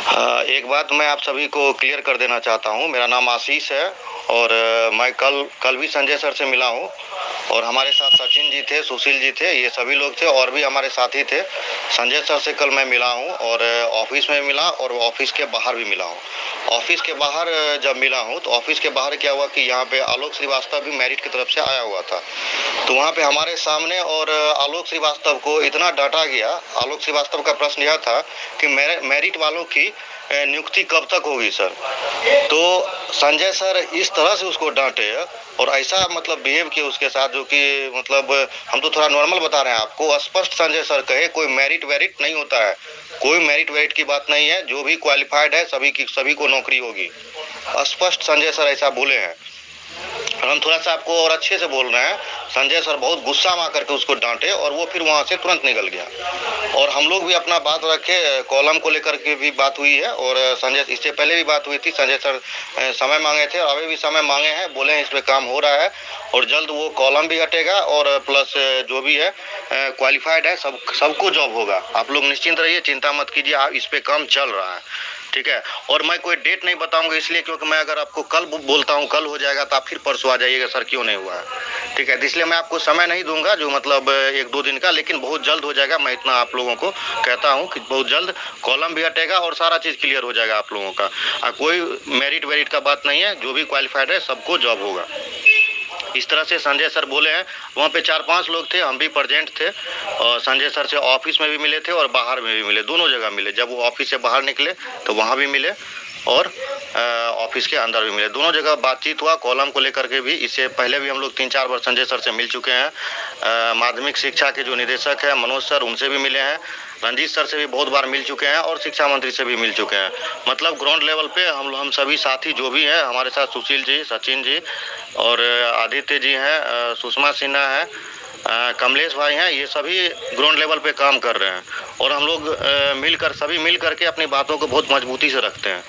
एक बात मैं आप सभी को क्लियर कर देना चाहता हूँ। मेरा नाम आशीष है और मैं कल भी संजय सर से मिला हूँ और हमारे साथ सचिन जी थे, सुशील जी थे, ये सभी लोग थे और भी हमारे साथी थे। संजय सर से कल मैं मिला हूँ और ऑफिस में मिला और ऑफिस के बाहर भी मिला हूँ। ऑफिस के बाहर जब मिला हूँ तो ऑफिस के बाहर क्या हुआ कि यहाँ पे आलोक श्रीवास्तव भी मेरिट की तरफ से आया हुआ था। तो वहाँ पे हमारे सामने और आलोक श्रीवास्तव को इतना डांटा गया। आलोक श्रीवास्तव का प्रश्न यह था कि मेरिट वालों की नियुक्ति कब तक होगी सर। तो संजय सर इस तरह से उसको डांटे और ऐसा मतलब बिहेव किया उसके साथ, जो कि मतलब हम तो थोड़ा नॉर्मल बता रहे हैं आपको। स्पष्ट संजय सर कहे कोई मेरिट वेरिट नहीं होता है, कोई मेरिट वेरिट की बात नहीं है, जो भी क्वालिफाइड है सभी को नौकरी होगी। स्पष्ट संजय सर ऐसा बोले हैं। हम थोड़ा सा आपको और अच्छे से बोल रहे हैं। संजय सर बहुत गुस्सा में आकर के उसको डांटे और वो फिर वहां से तुरंत निकल गया। और हम लोग भी अपना बात रखे, कॉलम को लेकर के भी बात हुई है और संजय इससे पहले भी बात हुई थी। संजय सर समय मांगे थे और अभी भी समय मांगे हैं, बोले हैं इस पे काम हो रहा है और जल्द वो कॉलम भी हटेगा और प्लस जो भी है क्वालिफाइड है सबको जॉब होगा। आप लोग निश्चिंत रहिए, चिंता मत कीजिए, इस पे काम चल रहा है, ठीक है। और मैं कोई डेट नहीं बताऊंगा इसलिए क्योंकि मैं अगर आपको कल बोलता हूँ कल हो जाएगा तो आप फिर परसों आ जाइएगा सर क्यों नहीं हुआ है, ठीक है। इसलिए मैं आपको समय नहीं दूंगा जो मतलब 1-2 दिन का, लेकिन बहुत जल्द हो जाएगा। मैं इतना आप लोगों को कहता हूँ कि बहुत जल्द कॉलम भी हटेगा और सारा चीज क्लियर हो जाएगा आप लोगों का। कोई मेरिट वेरिट का बात नहीं है, जो भी क्वालिफाइड है सबको जॉब होगा। इस तरह से संजय सर बोले हैं। वहाँ पे 4-5 लोग थे, हम भी प्रेजेंट थे और संजय सर से ऑफिस में भी मिले थे और बाहर में भी मिले, दोनों जगह मिले। जब वो ऑफिस से बाहर निकले तो वहाँ भी मिले और ऑफिस के अंदर भी मिले, दोनों जगह बातचीत हुआ कॉलम को लेकर के भी। इससे पहले भी हम लोग 3-4 बार संजय सर से मिल चुके हैं। माध्यमिक शिक्षा के जो निदेशक हैं मनोज सर, उनसे भी मिले हैं। रंजीत सर से भी बहुत बार मिल चुके हैं और शिक्षा मंत्री से भी मिल चुके हैं। मतलब ग्राउंड लेवल पे हम सभी साथी जो भी हैं हमारे साथ, सुशील जी, सचिन जी और आदित्य जी हैं, सुषमा सिन्हा है, कमलेश भाई हैं, ये सभी ग्राउंड लेवल पे काम कर रहे हैं और हम लोग सभी मिल करके अपनी बातों को बहुत मजबूती से रखते हैं।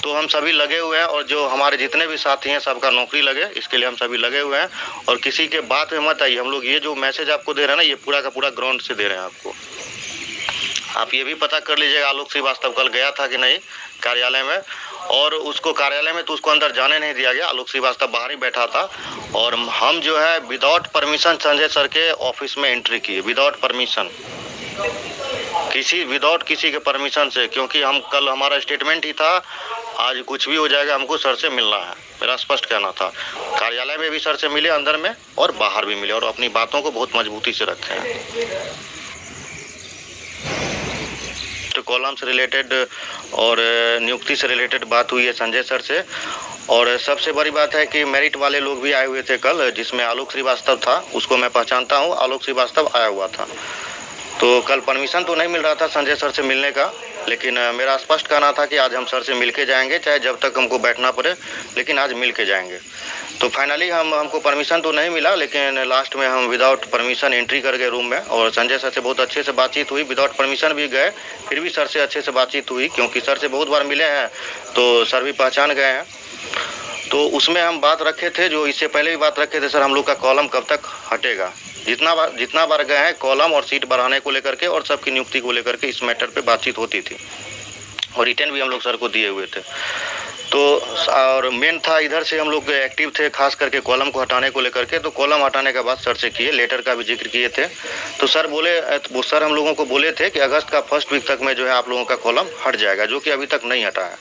तो हम सभी लगे हुए हैं और जो हमारे जितने भी साथी हैं सबका नौकरी लगे, इसके लिए हम सभी लगे हुए हैं। और किसी के बात में मत आइए, हम लोग ये जो मैसेज आपको दे रहे हैं ना, ये पूरा का पूरा ग्राउंड से दे रहे हैं आपको। आप ये भी पता कर लीजिएगा आलोक श्रीवास्तव कल गया था कि नहीं कार्यालय में, और उसको कार्यालय में तो उसको अंदर जाने नहीं दिया गया। आलोक श्रीवास्तव बाहर ही बैठा था और हम जो है विदाउट परमिशन संजय सर के ऑफिस में एंट्री किए, विदाउट परमिशन, विदाउट किसी के परमिशन से, क्योंकि हम कल हमारा स्टेटमेंट ही था आज कुछ भी हो जाएगा हमको सर से मिलना है, मेरा स्पष्ट कहना था। कार्यालय में भी सर से मिले, अंदर में और बाहर भी मिले और अपनी बातों को बहुत मजबूती से रखे हैं। तो कॉलम से रिलेटेड और नियुक्ति से रिलेटेड बात हुई है संजय सर से। और सबसे बड़ी बात है कि मेरिट वाले लोग भी आए हुए थे कल, जिसमें आलोक श्रीवास्तव था, उसको मैं पहचानता हूँ, आलोक श्रीवास्तव आया हुआ था। तो कल परमिशन तो नहीं मिल रहा था संजय सर से मिलने का, लेकिन मेरा स्पष्ट कहना था कि आज हम सर से मिलके जाएंगे, चाहे जब तक हमको बैठना पड़े, लेकिन आज मिल के जाएंगे। तो फाइनली हमको परमिशन तो नहीं मिला, लेकिन लास्ट में हम विदाउट परमिशन एंट्री कर गए रूम में और संजय सर से बहुत अच्छे से बातचीत हुई। विदाउट परमिशन भी गए, फिर भी सर से अच्छे से बातचीत हुई, क्योंकि सर से बहुत बार मिले हैं तो सर भी पहचान गए हैं। तो उसमें हम बात रखे थे, जो इससे पहले भी बात रखे थे, सर हम लोग का कॉलम कब तक हटेगा। जितना बार गए हैं कॉलम और सीट बढ़ाने को लेकर के और सबकी नियुक्ति को लेकर के इस मैटर पे बातचीत होती थी और रिटर्न भी हम लोग सर को दिए हुए थे। तो और मेन था इधर से हम लोग एक्टिव थे खास करके कॉलम को हटाने को लेकर के। तो कॉलम हटाने के बाद सर से किए, लेटर का भी जिक्र किए थे। तो सर बोले, वो सर हम लोगों को बोले थे कि अगस्त का फर्स्ट वीक तक में जो है आप लोगों का कॉलम हट जाएगा, जो कि अभी तक नहीं हटा है।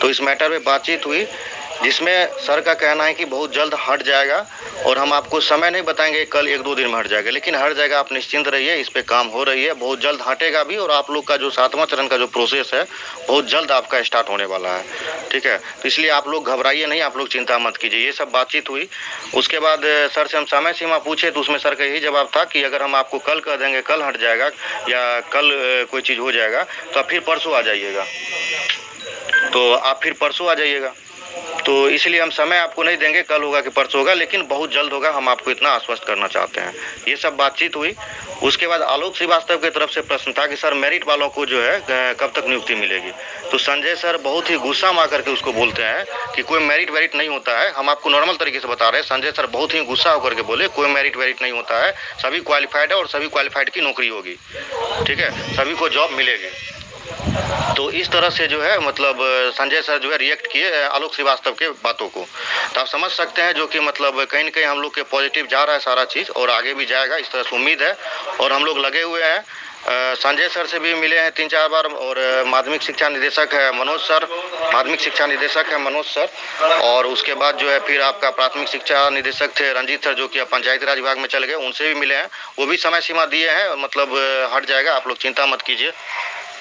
तो इस मैटर में बातचीत हुई, जिसमें सर का कहना है कि बहुत जल्द हट जाएगा और हम आपको समय नहीं बताएंगे कल 1-2 दिन में हट जाएगा, लेकिन हट जाएगा, आप निश्चिंत रहिए, इस पे काम हो रही है, बहुत जल्द हटेगा भी। और आप लोग का जो 7वां चरण का जो प्रोसेस है बहुत जल्द आपका स्टार्ट होने वाला है, ठीक है। तो इसलिए आप लोग घबराइए नहीं, आप लोग चिंता मत कीजिए। ये सब बातचीत हुई। उसके बाद सर से हम समय सीमा पूछे तो उसमें सर का यही जवाब था कि अगर हम आपको कल कह देंगे कल हट जाएगा या कल कोई चीज़ हो जाएगा तो आप फिर परसों आ जाइएगा, तो आप फिर परसों आ जाइएगा। तो इसलिए हम समय आपको नहीं देंगे कल होगा कि परसों होगा, लेकिन बहुत जल्द होगा, हम आपको इतना आश्वस्त करना चाहते हैं। ये सब बातचीत हुई। उसके बाद आलोक श्रीवास्तव की तरफ से प्रश्न था कि सर मेरिट वालों को जो है कब तक नियुक्ति मिलेगी। तो संजय सर बहुत ही गुस्सा में आकर के उसको बोलते हैं कि कोई मेरिट वेरिट नहीं होता है। हम आपको नॉर्मल तरीके से बता रहे हैं। संजय सर बहुत ही गुस्सा होकर के बोले कोई मेरिट वेरिट नहीं होता है, सभी क्वालिफाइड है और सभी क्वालिफाइड की नौकरी होगी, ठीक है, सभी को जॉब मिलेगी। तो इस तरह से जो है मतलब संजय सर जो है रिएक्ट किए आलोक श्रीवास्तव के बातों को। तो आप समझ सकते हैं जो कि मतलब कहीं न कहीं हम लोग के पॉजिटिव जा रहा है सारा चीज़ और आगे भी जाएगा, इस तरह से उम्मीद है और हम लोग लगे हुए हैं। संजय सर से भी मिले हैं 3-4 बार और माध्यमिक शिक्षा निदेशक है मनोज सर, माध्यमिक शिक्षा निदेशक है मनोज सर, और उसके बाद जो है फिर आपका प्राथमिक शिक्षा निदेशक थे रंजीत सर जो कि अब पंचायती राज विभाग में चले गए, उनसे भी मिले हैं। वो भी समय सीमा दिए हैं, मतलब हट जाएगा, आप लोग चिंता मत कीजिए,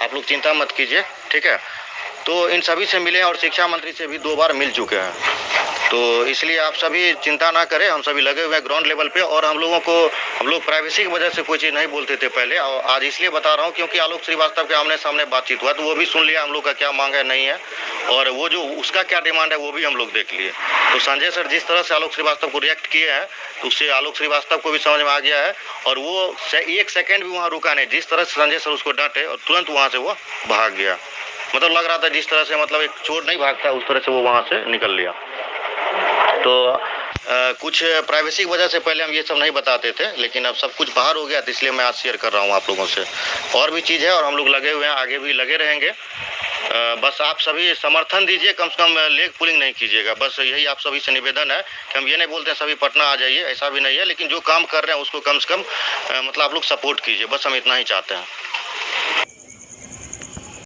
आप लोग चिंता मत कीजिए, ठीक है। तो इन सभी से मिले और शिक्षा मंत्री से भी 2 बार मिल चुके हैं। तो इसलिए आप सभी चिंता ना करें, हम सभी लगे हुए हैं ग्राउंड लेवल पे और हम लोग प्राइवेसी की वजह से कोई चीज़ नहीं बोलते थे पहले, और आज इसलिए बता रहा हूँ क्योंकि आलोक श्रीवास्तव के आमने सामने बातचीत हुआ तो वो भी सुन लिया हम लोग का क्या मांग है नहीं है, और वो जो उसका क्या डिमांड है वो भी हम लोग देख लिए। तो संजय सर जिस तरह से आलोक श्रीवास्तव को रिएक्ट किए हैं तो उससे आलोक श्रीवास्तव को भी समझ में आ गया है और वो 1 सेकेंड भी वहाँ रुका नहीं। जिस तरह से संजय सर उसको डांटे और तुरंत वहाँ से वो भाग गया, मतलब लग रहा था जिस तरह से मतलब एक चोर नहीं भागता उस तरह से वो वहाँ से निकल लिया। तो कुछ प्राइवेसी की वजह से पहले हम ये सब नहीं बताते थे, लेकिन अब सब कुछ बाहर हो गया तो इसलिए मैं आज शेयर कर रहा हूँ आप लोगों से। और भी चीज़ है और हम लोग लगे हुए हैं, आगे भी लगे रहेंगे। बस आप सभी समर्थन दीजिए, कम से कम लेग पुलिंग नहीं कीजिएगा, बस यही आप सभी से निवेदन है कि हम ये नहीं बोलते हैं सभी पटना आ जाइए, ऐसा भी नहीं है, लेकिन जो काम कर रहे हैं उसको कम से कम मतलब आप लोग सपोर्ट कीजिए, बस हम इतना ही चाहते हैं।